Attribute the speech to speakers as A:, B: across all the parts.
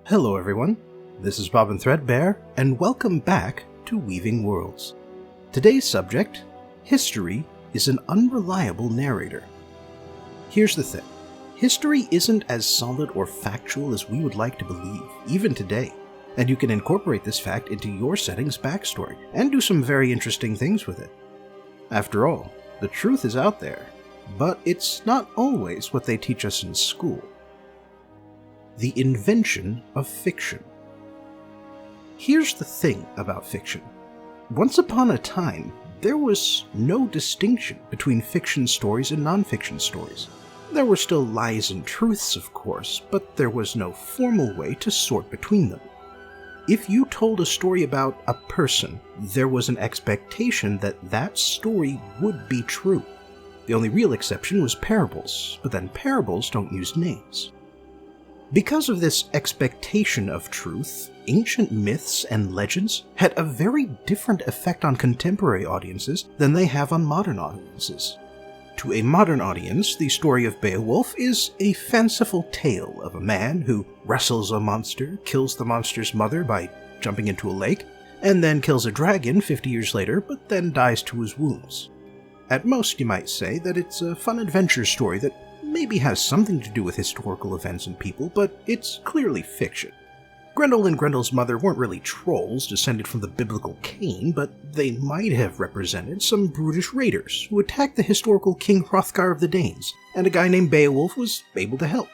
A: Hello everyone, this is Bob and Threadbare, and welcome back to Weaving Worlds. Today's subject, history is an unreliable narrator. Here's the thing, history isn't as solid or factual as we would like to believe, even today, and you can incorporate this fact into your setting's backstory, and do some very interesting things with it. After all, the truth is out there, but it's not always what they teach us in school. The invention of fiction. Here's the thing about fiction. Once upon a time, there was no distinction between fiction stories and non-fiction stories. There were still lies and truths, of course, but there was no formal way to sort between them. If you told a story about a person, there was an expectation that that story would be true. The only real exception was parables, but then parables don't use names. Because of this expectation of truth, ancient myths and legends had a very different effect on contemporary audiences than they have on modern audiences. To a modern audience, the story of Beowulf is a fanciful tale of a man who wrestles a monster, kills the monster's mother by jumping into a lake, and then kills a dragon 50 years later, but then dies to his wounds. At most, you might say that it's a fun adventure story that maybe has something to do with historical events and people, but it's clearly fiction. Grendel and Grendel's mother weren't really trolls descended from the biblical Cain, but they might have represented some brutish raiders who attacked the historical King Hrothgar of the Danes, and a guy named Beowulf was able to help.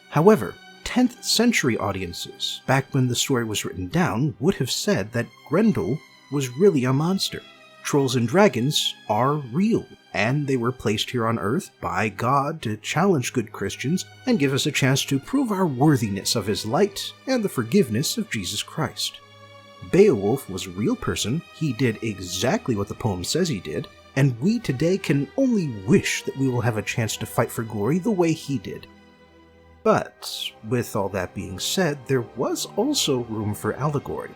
A: However, 10th century audiences, back when the story was written down, would have said that Grendel was really a monster. Trolls and dragons are real, and they were placed here on Earth by God to challenge good Christians and give us a chance to prove our worthiness of His light and the forgiveness of Jesus Christ. Beowulf was a real person, he did exactly what the poem says he did, and we today can only wish that we will have a chance to fight for glory the way he did. But, with all that being said, there was also room for allegory.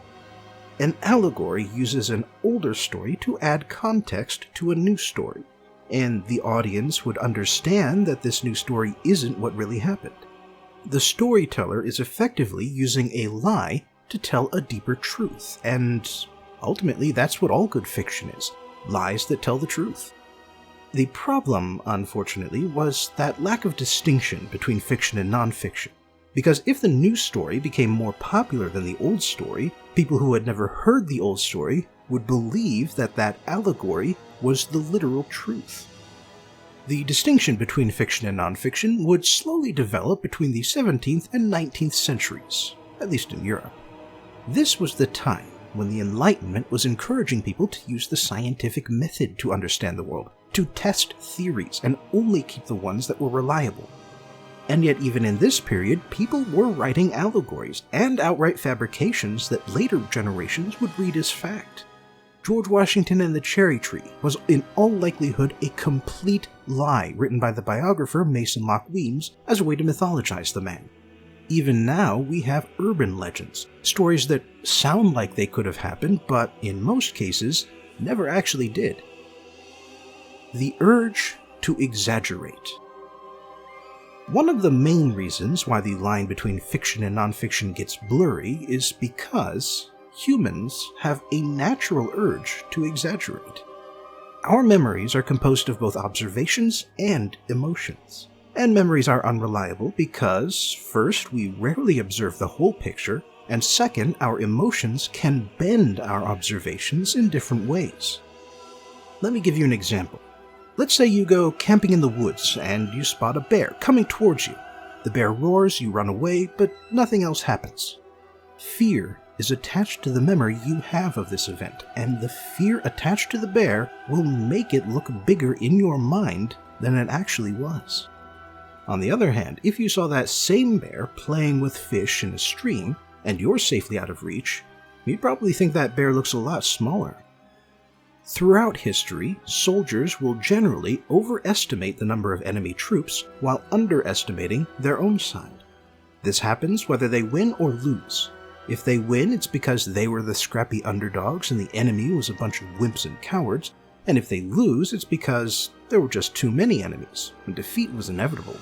A: An allegory uses an older story to add context to a new story, and the audience would understand that this new story isn't what really happened. The storyteller is effectively using a lie to tell a deeper truth, and ultimately that's what all good fiction is, lies that tell the truth. The problem, unfortunately, was that lack of distinction between fiction and non-fiction. Because if the new story became more popular than the old story, people who had never heard the old story would believe that that allegory was the literal truth. The distinction between fiction and nonfiction would slowly develop between the 17th and 19th centuries, at least in Europe. This was the time when the Enlightenment was encouraging people to use the scientific method to understand the world, to test theories and only keep the ones that were reliable. And yet even in this period, people were writing allegories and outright fabrications that later generations would read as fact. George Washington and the Cherry Tree was in all likelihood a complete lie written by the biographer Mason Locke Weems as a way to mythologize the man. Even now, we have urban legends, stories that sound like they could have happened, but in most cases, never actually did. The urge to exaggerate. One of the main reasons why the line between fiction and nonfiction gets blurry is because humans have a natural urge to exaggerate. Our memories are composed of both observations and emotions. And memories are unreliable because, first, we rarely observe the whole picture, and second, our emotions can bend our observations in different ways. Let me give you an example. Let's say you go camping in the woods and you spot a bear coming towards you. The bear roars, you run away, but nothing else happens. Fear is attached to the memory you have of this event, and the fear attached to the bear will make it look bigger in your mind than it actually was. On the other hand, if you saw that same bear playing with fish in a stream, and you're safely out of reach, you'd probably think that bear looks a lot smaller. Throughout history, soldiers will generally overestimate the number of enemy troops while underestimating their own side. This happens whether they win or lose. If they win, it's because they were the scrappy underdogs and the enemy was a bunch of wimps and cowards, and if they lose, it's because there were just too many enemies, and defeat was inevitable.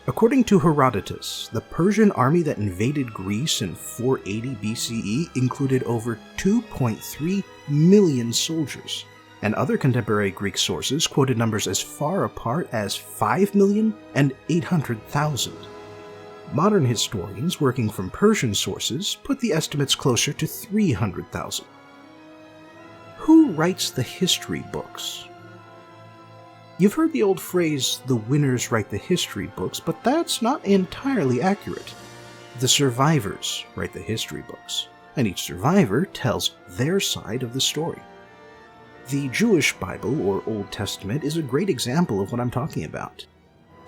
A: According to Herodotus, the Persian army that invaded Greece in 480 BCE included over 2.3 million soldiers, and other contemporary Greek sources quoted numbers as far apart as 5 million and 800,000. Modern historians working from Persian sources put the estimates closer to 300,000. Who writes the history books? You've heard the old phrase, the winners write the history books, but that's not entirely accurate. The survivors write the history books, and each survivor tells their side of the story. The Jewish Bible, or Old Testament, is a great example of what I'm talking about.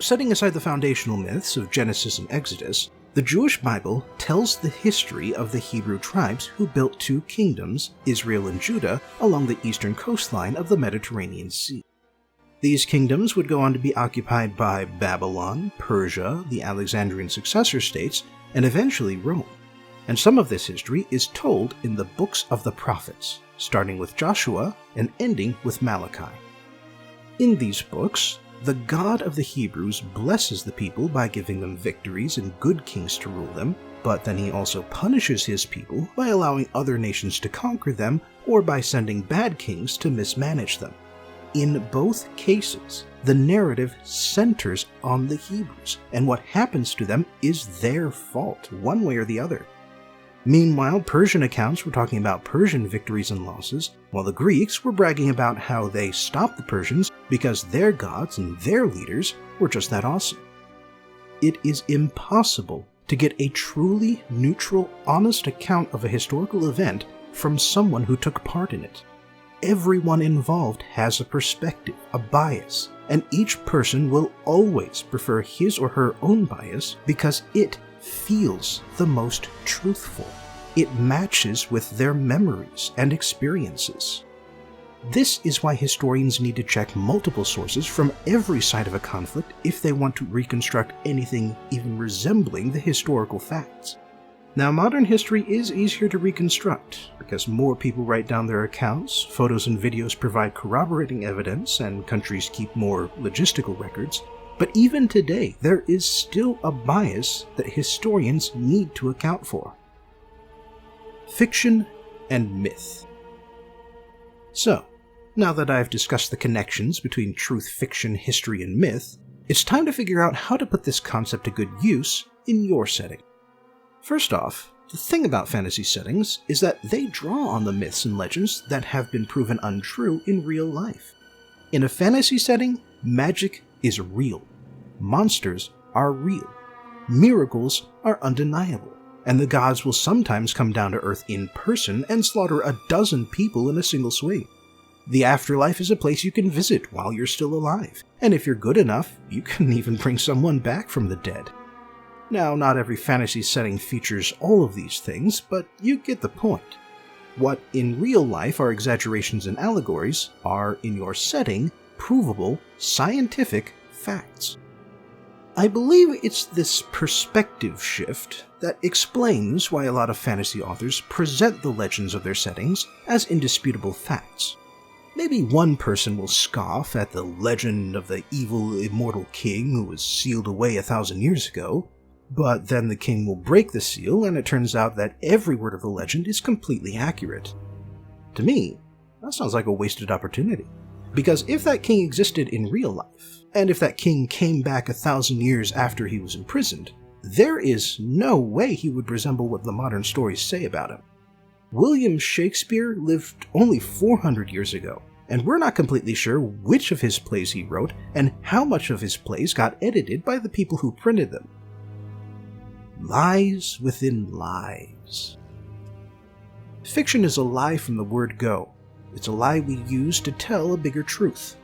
A: Setting aside the foundational myths of Genesis and Exodus, the Jewish Bible tells the history of the Hebrew tribes who built two kingdoms, Israel and Judah, along the eastern coastline of the Mediterranean Sea. These kingdoms would go on to be occupied by Babylon, Persia, the Alexandrian successor states, and eventually Rome. And some of this history is told in the books of the prophets, starting with Joshua and ending with Malachi. In these books, the God of the Hebrews blesses the people by giving them victories and good kings to rule them, but then he also punishes his people by allowing other nations to conquer them or by sending bad kings to mismanage them. In both cases, the narrative centers on the Hebrews, and what happens to them is their fault, one way or the other. Meanwhile, Persian accounts were talking about Persian victories and losses, while the Greeks were bragging about how they stopped the Persians because their gods and their leaders were just that awesome. It is impossible to get a truly neutral, honest account of a historical event from someone who took part in it. Everyone involved has a perspective, a bias, and each person will always prefer his or her own bias because it feels the most truthful. It matches with their memories and experiences. This is why historians need to check multiple sources from every side of a conflict if they want to reconstruct anything even resembling the historical facts. Now, modern history is easier to reconstruct because more people write down their accounts, photos and videos provide corroborating evidence, and countries keep more logistical records. But even today, there is still a bias that historians need to account for. Fiction and myth. So, now that I've discussed the connections between truth, fiction, history, and myth, it's time to figure out how to put this concept to good use in your setting. First off, the thing about fantasy settings is that they draw on the myths and legends that have been proven untrue in real life. In a fantasy setting, magic is real. Monsters are real. Miracles are undeniable. And the gods will sometimes come down to Earth in person and slaughter a dozen people in a single swing. The afterlife is a place you can visit while you're still alive, and if you're good enough, you can even bring someone back from the dead. Now, not every fantasy setting features all of these things, but you get the point. What in real life are exaggerations and allegories are, in your setting, provable, scientific facts. I believe it's this perspective shift that explains why a lot of fantasy authors present the legends of their settings as indisputable facts. Maybe one person will scoff at the legend of the evil immortal king who was sealed away 1,000 years ago, but then the king will break the seal and it turns out that every word of the legend is completely accurate. To me, that sounds like a wasted opportunity. Because if that king existed in real life, and if that king came back 1,000 years after he was imprisoned, there is no way he would resemble what the modern stories say about him. William Shakespeare lived only 400 years ago, and we're not completely sure which of his plays he wrote and how much of his plays got edited by the people who printed them. Lies within lies. Fiction is a lie from the word go. It's a lie we use to tell a bigger truth.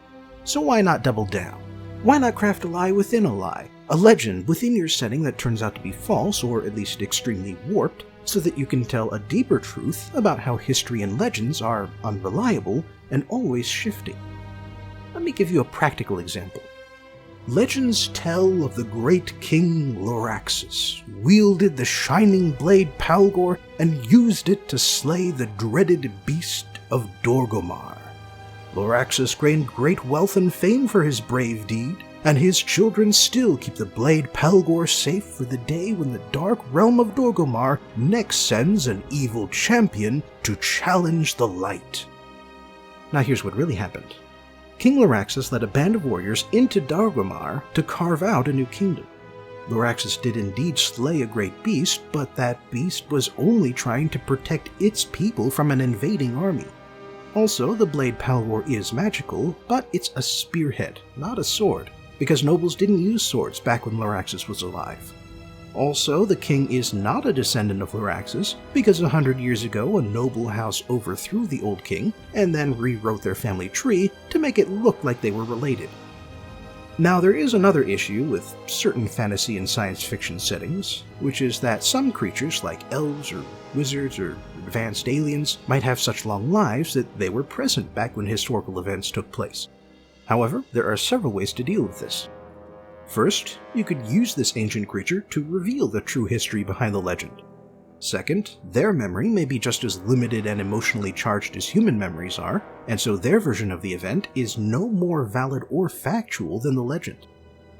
A: So why not double down? Why not craft a lie within a lie? A legend within your setting that turns out to be false, or at least extremely warped, so that you can tell a deeper truth about how history and legends are unreliable and always shifting. Let me give you a practical example. Legends tell of the great king Loraxus, wielded the shining blade Palgor and used it to slay the dreaded beast of Dorgomar. Loraxus gained great wealth and fame for his brave deed, and his children still keep the blade Pelgor safe for the day when the dark realm of Dorgomar next sends an evil champion to challenge the light. Now here's what really happened. King Laraxus led a band of warriors into Dorgomar to carve out a new kingdom. Laraxus did indeed slay a great beast, but that beast was only trying to protect its people from an invading army. Also, the blade Pelgor is magical, but it's a spearhead, not a sword, because nobles didn't use swords back when Laraxus was alive. Also, the king is not a descendant of Laraxus, because 100 years ago a noble house overthrew the old king and then rewrote their family tree to make it look like they were related. Now, there is another issue with certain fantasy and science fiction settings, which is that some creatures like elves or wizards or advanced aliens might have such long lives that they were present back when historical events took place. However, there are several ways to deal with this. First, you could use this ancient creature to reveal the true history behind the legend. Second, their memory may be just as limited and emotionally charged as human memories are, and so their version of the event is no more valid or factual than the legend.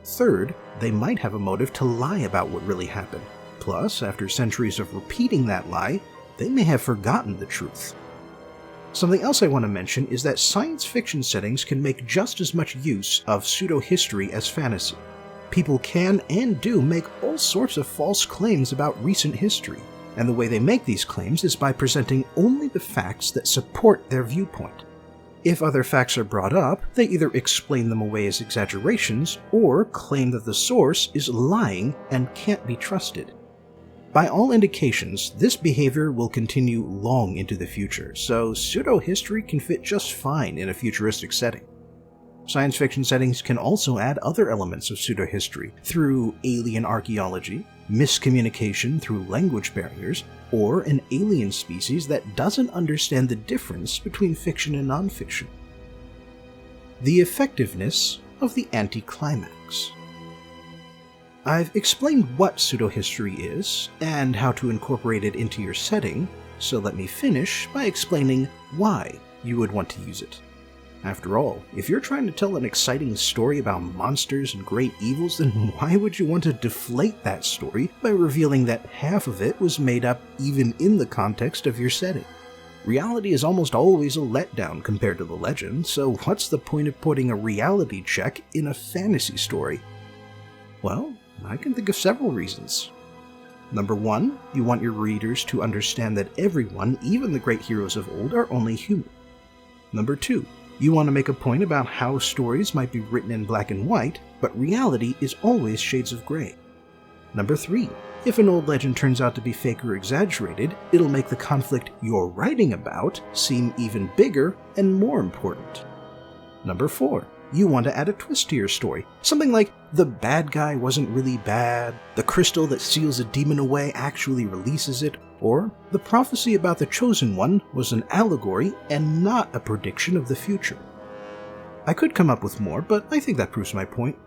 A: Third, they might have a motive to lie about what really happened. Plus, after centuries of repeating that lie, they may have forgotten the truth. Something else I want to mention is that science fiction settings can make just as much use of pseudo-history as fantasy. People can and do make all sorts of false claims about recent history, and the way they make these claims is by presenting only the facts that support their viewpoint. If other facts are brought up, they either explain them away as exaggerations or claim that the source is lying and can't be trusted. By all indications, this behavior will continue long into the future, so pseudo-history can fit just fine in a futuristic setting. Science fiction settings can also add other elements of pseudo-history through alien archaeology, miscommunication through language barriers, or an alien species that doesn't understand the difference between fiction and non-fiction. The effectiveness of the Anticlimax. I've explained what pseudo-history is and how to incorporate it into your setting, so let me finish by explaining why you would want to use it. After all, if you're trying to tell an exciting story about monsters and great evils, then why would you want to deflate that story by revealing that half of it was made up even in the context of your setting? Reality is almost always a letdown compared to the legend, so what's the point of putting a reality check in a fantasy story? Well, I can think of several reasons. Number one, you want your readers to understand that everyone, even the great heroes of old, are only human. Number two, you want to make a point about how stories might be written in black and white, but reality is always shades of gray. Number three, if an old legend turns out to be fake or exaggerated, it'll make the conflict you're writing about seem even bigger and more important. Number four, you want to add a twist to your story. Something like, the bad guy wasn't really bad, the crystal that seals a demon away actually releases it, or the prophecy about the Chosen One was an allegory and not a prediction of the future. I could come up with more, but I think that proves my point.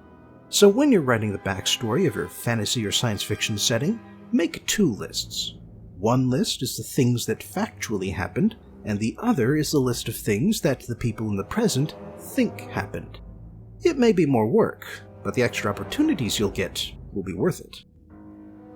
A: So when you're writing the backstory of your fantasy or science fiction setting, make two lists. One list is the things that factually happened, and the other is the list of things that the people in the present think happened. It may be more work, but the extra opportunities you'll get will be worth it.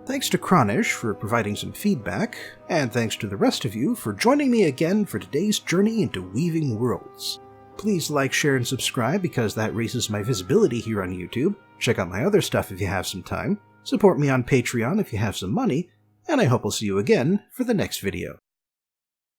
A: Thanks to Kronish for providing some feedback, and thanks to the rest of you for joining me again for today's journey into Weaving Worlds. Please like, share, and subscribe because that raises my visibility here on YouTube. Check out my other stuff if you have some time. Support me on Patreon if you have some money, and I hope I'll see you again for the next video.